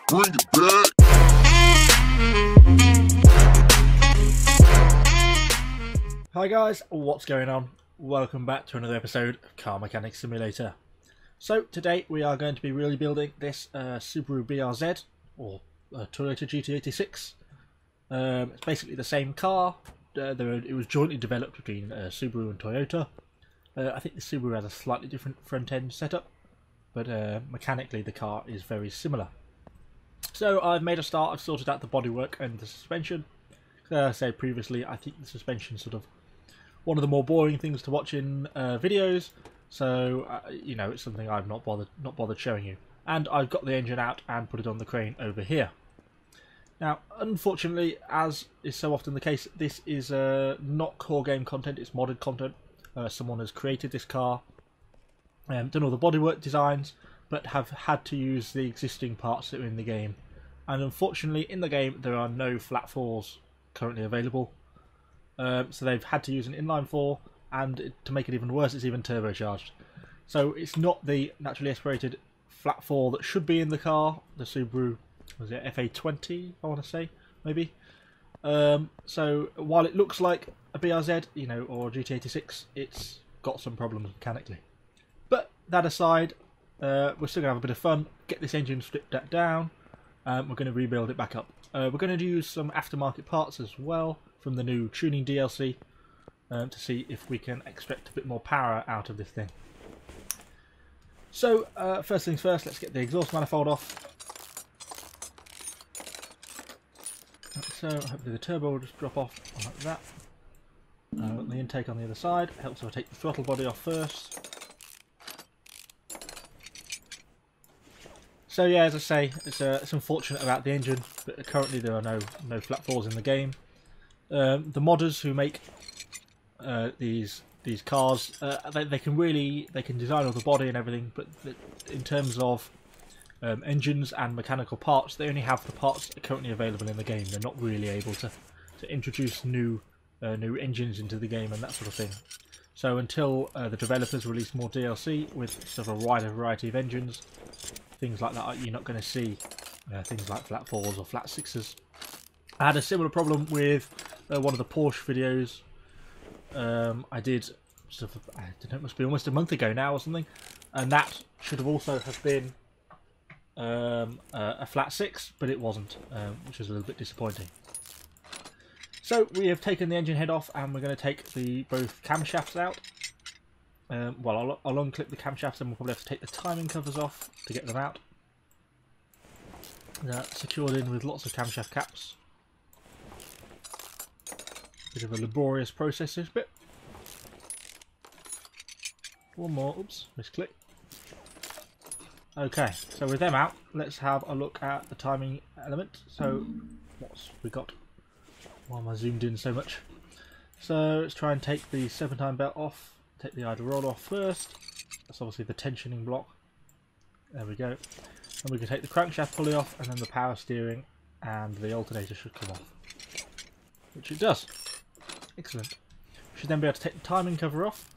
Bring it back. Hi guys, what's going on? Welcome back to another episode of Car Mechanic Simulator. So today we are going to be really building this Subaru BRZ, or Toyota GT86. It's basically the same car. It was jointly developed between Subaru and Toyota. I think the Subaru has a slightly different front end setup, but mechanically the car is very similar. So I've made a start, I've sorted out the bodywork and the suspension. As I said previously, I think the suspension is sort of one of the more boring things to watch in videos, so you know, it's something I've not bothered showing you. And I've got the engine out and put it on the crane over here. Now, unfortunately, as is so often the case, this is not core game content, it's modded content. Someone has created this car, done all the bodywork designs, but have had to use the existing parts that are in the game. And unfortunately, in the game, there are no flat fours currently available. So they've had to use an inline four, and to make it even worse, it's even turbocharged. So it's not the naturally aspirated flat four that should be in the car, the Subaru, was it FA20, I want to say, maybe. So while it looks like a BRZ, you know, or GT86, it's got some problems mechanically. But that aside, we're still going to have a bit of fun, get this engine stripped down, we're going to rebuild it back up. We're going to use some aftermarket parts as well from the new tuning DLC to see if we can extract a bit more power out of this thing. So first things first, let's get the exhaust manifold off. So hopefully the turbo will just drop off like that. The intake on the other side. Helps if I take the throttle body off first. So yeah, as I say, it's unfortunate about the engine, but currently there are no flat fours in the game. The modders who make these cars, they can design all the body and everything, but in terms of engines and mechanical parts, they only have the parts that are currently available in the game. They're not really able to introduce new engines into the game and that sort of thing. So until the developers release more DLC with sort of a wider variety of engines, things like that, you're not going to see things like flat fours or flat sixes. I had a similar problem with one of the Porsche videos I did, sort of, I don't know, it must be almost a month ago now or something, and that should have also have been a flat six, but it wasn't, which was a little bit disappointing. So we have taken the engine head off, and we're going to take both camshafts out. Well, I'll unclip the camshafts, and we'll probably have to take the timing covers off to get them out. Secured in with lots of camshaft caps. Bit of a laborious process this bit. One more, oops, misclick. Okay, so with them out, let's have a look at the timing element. So, what's we got? Why am I zoomed in so much? So, let's try and take the 7-time belt off. Take the idle roller off first. That's obviously the tensioning block. There we go. And we can take the crankshaft pulley off, and then the power steering and the alternator should come off. Which it does. Excellent. We should then be able to take the timing cover off.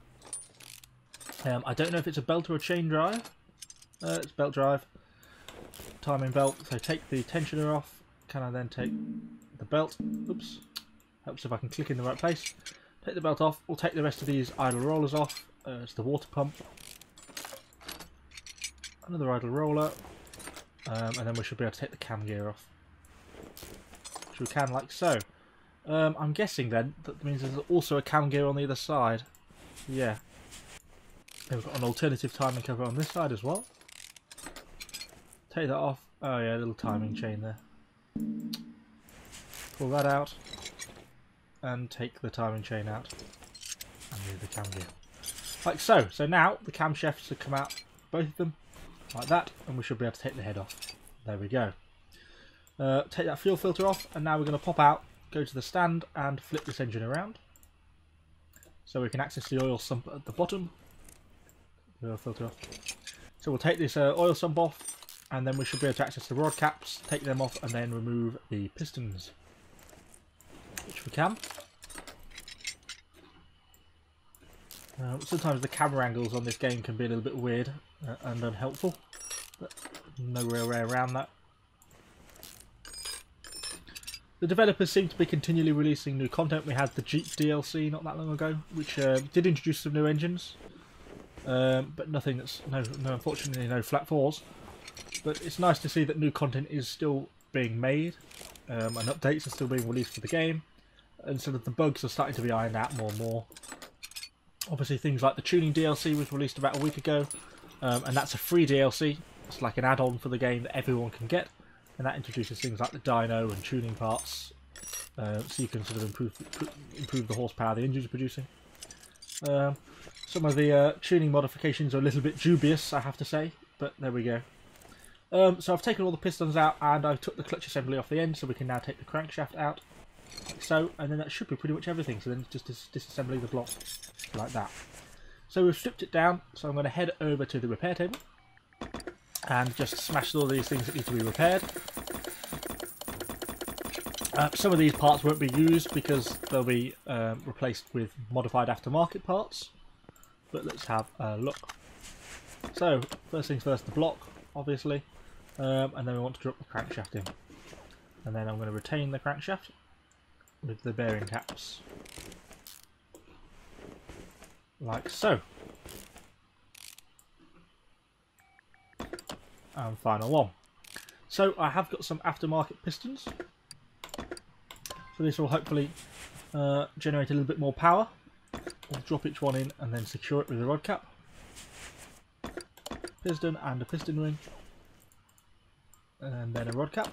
I don't know if it's a belt or a chain drive. It's belt drive. Timing belt. So take the tensioner off. Can I then take the belt? Oops. Helps if I can click in the right place. Take the belt off. We'll take the rest of these idle rollers off. It's the water pump. Another idle roller. And then we should be able to take the cam gear off. Which we can, like so. I'm guessing then that means there's also a cam gear on the other side. Yeah. And we've got an alternative timing cover on this side as well. Take that off. Oh yeah, a little timing chain there. Pull that out. And take the timing chain out. And move the cam gear. Like so. So now the camshafts have come out, both of them, like that. And we should be able to take the head off. There we go. Take that fuel filter off. And now we're going to pop out, go to the stand and flip this engine around. So we can access the oil sump at the bottom. The oil filter off. So we'll take this oil sump off, and then we should be able to access the rod caps, take them off, and then remove the pistons, which we can. Sometimes the camera angles on this game can be a little bit weird and unhelpful, but no real way around that. The developers seem to be continually releasing new content. We had the Jeep DLC not that long ago, which did introduce some new engines, but nothing that's unfortunately no flat fours. But it's nice to see that new content is still being made, and updates are still being released for the game, and sort of the bugs are starting to be ironed out more and more. Obviously, things like the tuning DLC was released about a week ago, and that's a free DLC. It's like an add-on for the game that everyone can get. And that introduces things like the dyno and tuning parts, so you can sort of improve the horsepower the engine's producing. Some of the tuning modifications are a little bit dubious, I have to say, but there we go. So I've taken all the pistons out and I took the clutch assembly off the end, so we can now take the crankshaft out. So, and then that should be pretty much everything. So then just disassembly the block like that. So we've stripped it down. So I'm going to head over to the repair table and just smash all these things that need to be repaired. Some of these parts won't be used because they'll be replaced with modified aftermarket parts. But let's have a look. So first things first, the block, obviously, and then we want to drop the crankshaft in. And then I'm going to retain the crankshaft with the bearing caps, like so. And final one. So I have got some aftermarket pistons. So this will hopefully generate a little bit more power. We'll drop each one in and then secure it with a rod cap. Piston and a piston ring. And then a rod cap.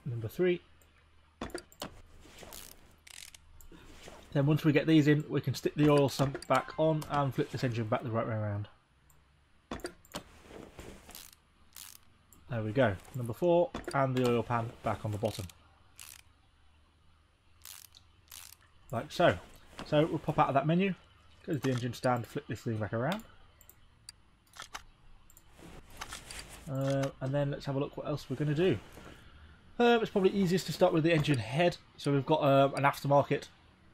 Number 3. Then once we get these in, we can stick the oil sump back on and flip this engine back the right way around. There we go, number 4, and the oil pan back on the bottom. Like so. So we'll pop out of that menu, go to the engine stand, flip this thing back around. And then let's have a look what else we're going to do. It's probably easiest to start with the engine head. So we've got an aftermarket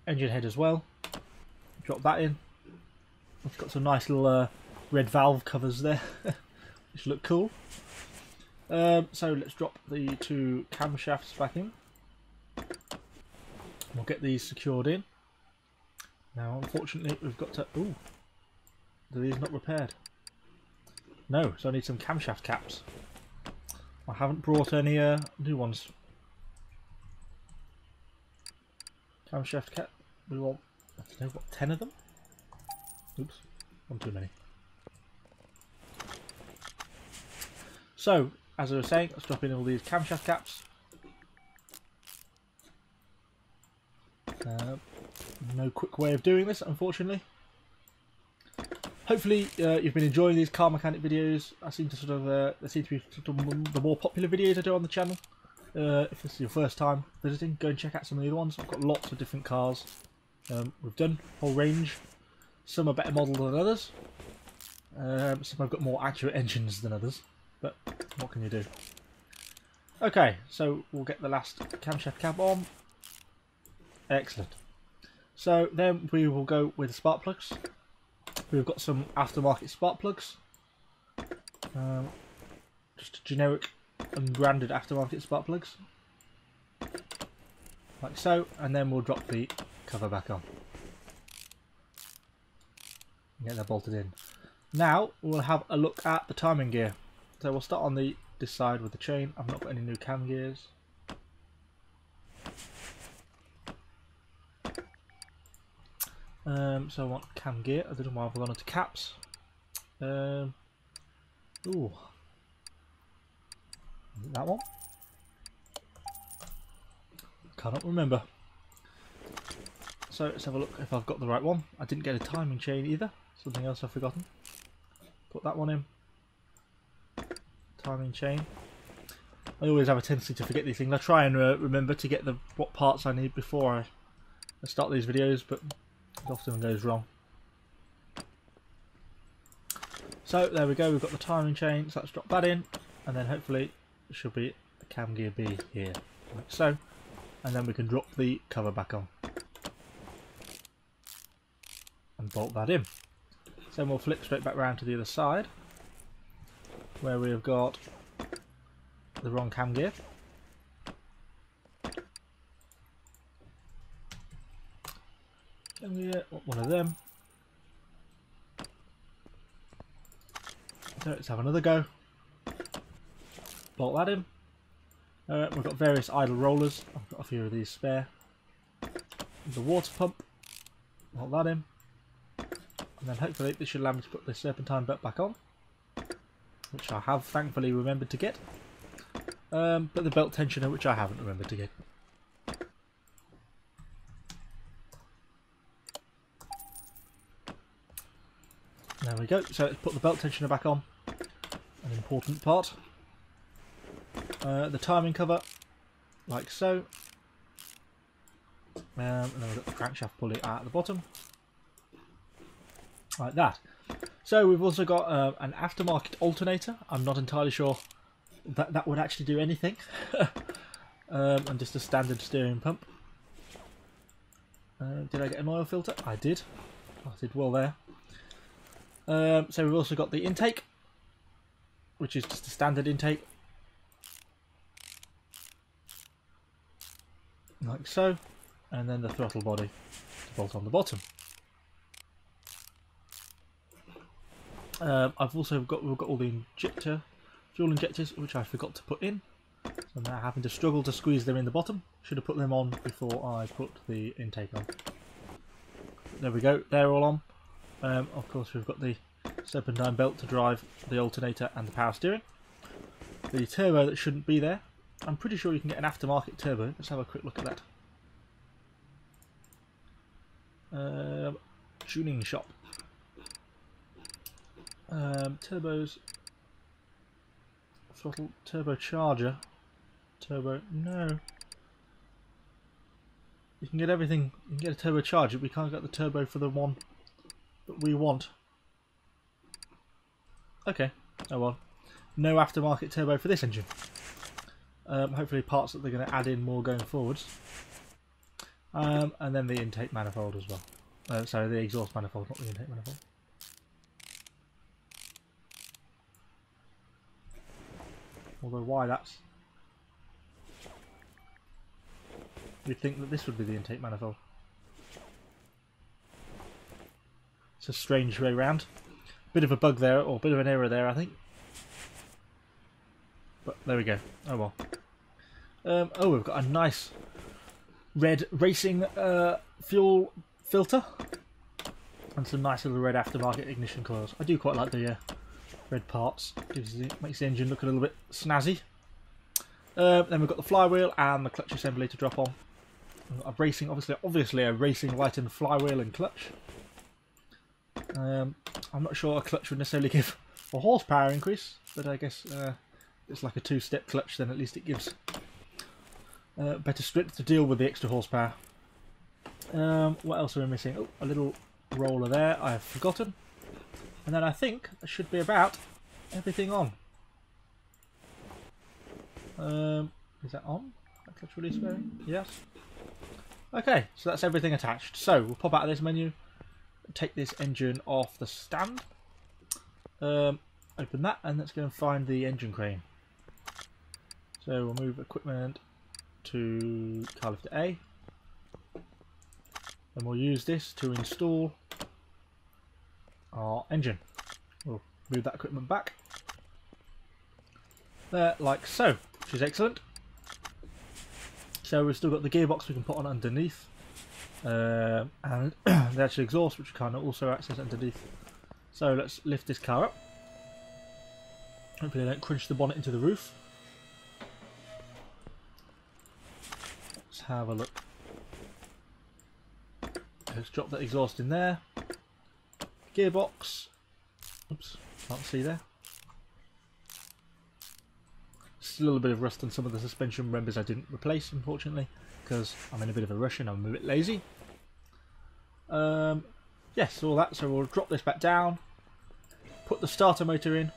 engine head as well. Drop that in. It's got some nice little red valve covers there, which look cool. So let's drop the 2 camshafts back in. We'll get these secured in. Now unfortunately we've got to... Ooh! Are these not repaired? No, so I need some camshaft caps. I haven't brought any new ones. Camshaft cap. We want, I don't know, what, 10 of them? Oops, one too many. So, as I was saying, let's drop in all these camshaft caps. No quick way of doing this, unfortunately. Hopefully you've been enjoying these car mechanic videos. I seem to sort of they seem to be sort of the more popular videos I do on the channel. If this is your first time visiting, go and check out some of the other ones. I've got lots of different cars. We've done a whole range. Some are better modelled than others. Some have got more accurate engines than others. But what can you do? Okay, so we'll get the last camshaft cap on. Excellent. So then we will go with the spark plugs. We've got some aftermarket spark plugs. Just generic unbranded aftermarket spark plugs. Like so, and then we'll drop the cover back on. Get that bolted in. Now we'll have a look at the timing gear. So we'll start on this side with the chain. I've not got any new cam gears. So I want cam gear. I don't know why I've gone into caps. Ooh. Is it that one? Cannot remember. So let's have a look if I've got the right one. I didn't get a timing chain either. Something else I've forgotten. Put that one in. Timing chain. I always have a tendency to forget these things. I try and remember to get what parts I need before I start these videos, but it often goes wrong. So there we go, we've got the timing chain, so let's drop that in, and then hopefully it should be a cam gear B here, like so, and then we can drop the cover back on and bolt that in. So then we'll flip straight back round to the other side, where we have got the wrong cam gear. Cam gear, one of them. So let's have another go. Bolt that in. We've got various idle rollers. I've got a few of these spare. The water pump. Bolt that in. And then hopefully this should allow me to put the serpentine belt back on, which I have thankfully remembered to get. But the belt tensioner, which I haven't remembered to get. There we go. So let's put the belt tensioner back on. An important part. The timing cover, like so. And then we've got the crankshaft pulley at the bottom. Like that. So we've also got an aftermarket alternator. I'm not entirely sure that would actually do anything. And just a standard steering pump. Did I get an oil filter? I did. I did well there. So we've also got the intake, which is just a standard intake. Like so. And then the throttle body to bolt on the bottom. We've got all the fuel injectors, which I forgot to put in. So I'm now having to struggle to squeeze them in the bottom. Should have put them on before I put the intake on. There we go, they're all on. Of course we've got the serpentine belt to drive the alternator and the power steering. The turbo that shouldn't be there. I'm pretty sure you can get an aftermarket turbo. Let's have a quick look at that. Tuning shop. Turbos, throttle, turbocharger, turbo, no. You can get everything, you can get a turbocharger, but we can't get the turbo for the one that we want. Okay, oh well. No aftermarket turbo for this engine. Hopefully parts that they're going to add in more going forwards. And then the intake manifold as well. Sorry, the exhaust manifold, not the intake manifold. Although why that's... You'd think that this would be the intake manifold. It's a strange way round. Bit of a bug there, or a bit of an error there, I think. But there we go. Oh well. Oh, we've got a nice red racing fuel filter. And some nice little red aftermarket ignition coils. I do quite like the red parts. Makes the engine look a little bit snazzy. Then we've got the flywheel and the clutch assembly to drop on. We've got a racing, obviously a racing lightened flywheel and clutch. I'm not sure a clutch would necessarily give a horsepower increase, but I guess it's like a two-step clutch, then at least it gives better strength to deal with the extra horsepower. What else are we missing? Oh, a little roller there, I have forgotten. And then I think that should be about everything on. Is that on? That clutch release bearing? Yes. Okay, so that's everything attached. So we'll pop out of this menu, take this engine off the stand, open that, and let's go and find the engine crane. So we'll move equipment to car lifter A, and we'll use this to install our engine. We'll move that equipment back there, like so, which is excellent. So we've still got the gearbox we can put on underneath, and the actual exhaust, which we can also access underneath. So let's lift this car up. Hopefully I don't crunch the bonnet into the roof. Let's have a look. Let's drop that exhaust in there. Gearbox. Oops, can't see there. Just a little bit of rust on some of the suspension members I didn't replace, unfortunately, because I'm in a bit of a rush and I'm a bit lazy. Yes, all that. So we'll drop this back down, put the starter motor in.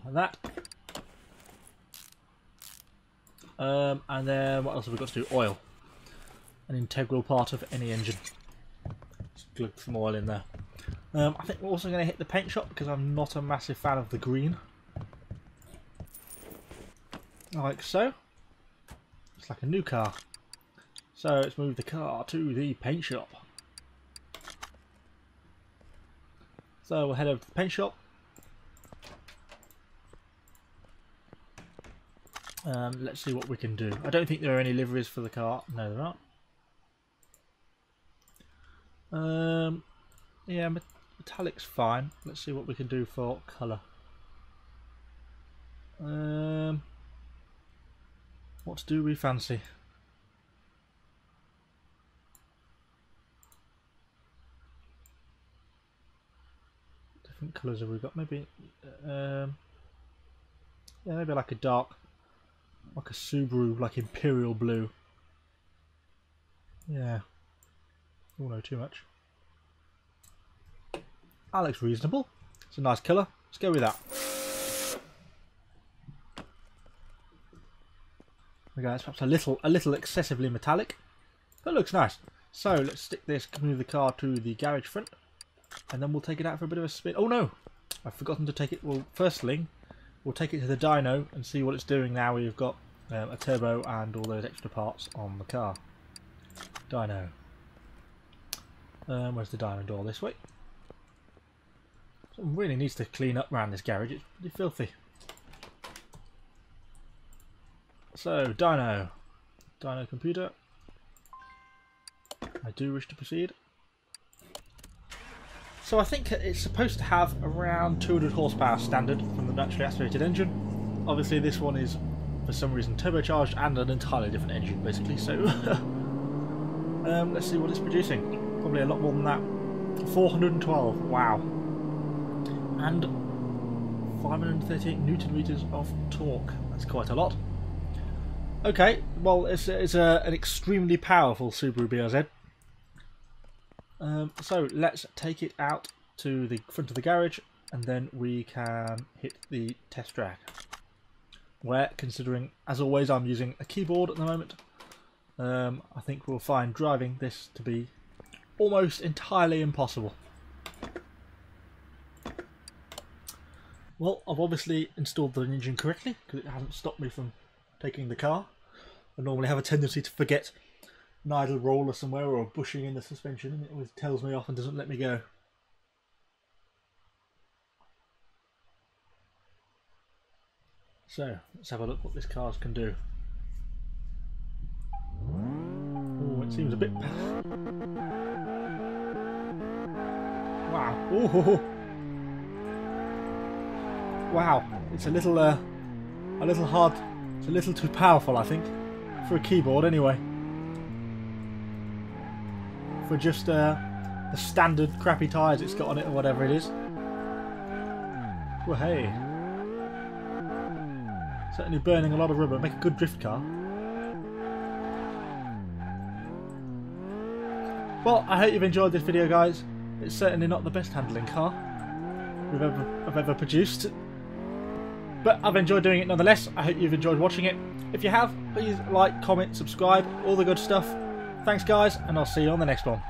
Like that. And then what else have we got to do? Oil. An integral part of any engine. Just glug some oil in there. I think we're also going to hit the paint shop because I'm not a massive fan of the green. Like so. It's like a new car. So let's move the car to the paint shop. So we'll head over to the paint shop. Let's see what we can do. I don't think there are any liveries for the car. No, there aren't. Yeah, metallic's fine. Let's see what we can do for colour. What do we fancy? Different colours have we got? Maybe, yeah, maybe like a dark, like a Subaru, like imperial blue. Yeah. Oh no, too much. That looks reasonable. It's a nice colour. Let's go with that. Okay, it's perhaps a little excessively metallic, but looks nice. So let's stick this, move the car to the garage front, and then we'll take it out for a bit of a spin. Oh no, I've forgotten to take it. Well, firstly, we'll take it to the dyno and see what it's doing now we've got a turbo and all those extra parts on the car. Dyno. Where's the dyno door? This way. Someone really needs to clean up around this garage. It's pretty filthy. So, dyno computer. I do wish to proceed. So I think it's supposed to have around 200 horsepower standard from the naturally aspirated engine. Obviously this one is for some reason turbocharged and an entirely different engine basically, so let's see what it's producing. Probably a lot more than that. 412, wow. And 538 Newton meters of torque. That's quite a lot. Okay, well, it's an extremely powerful Subaru BRZ. So let's take it out to the front of the garage and then we can hit the test track. Where, considering, as always, I'm using a keyboard at the moment, I think we'll find driving this to be almost entirely impossible. Well, I've obviously installed the engine correctly because it hasn't stopped me from taking the car. I normally have a tendency to forget an idle roller somewhere or a bushing in the suspension and it always tells me off and doesn't let me go. So, let's have a look what this car can do. Oh, it seems a bit... Wow. Ooh. Wow, it's a little hard, it's a little too powerful I think, for a keyboard anyway. For just the standard crappy tyres it's got on it or whatever it is. Well hey. Certainly burning a lot of rubber, make a good drift car. Well, I hope you've enjoyed this video guys. It's certainly not the best handling car I've ever produced. But I've enjoyed doing it nonetheless. I hope you've enjoyed watching it. If you have, please like, comment, subscribe, all the good stuff. Thanks guys, and I'll see you on the next one.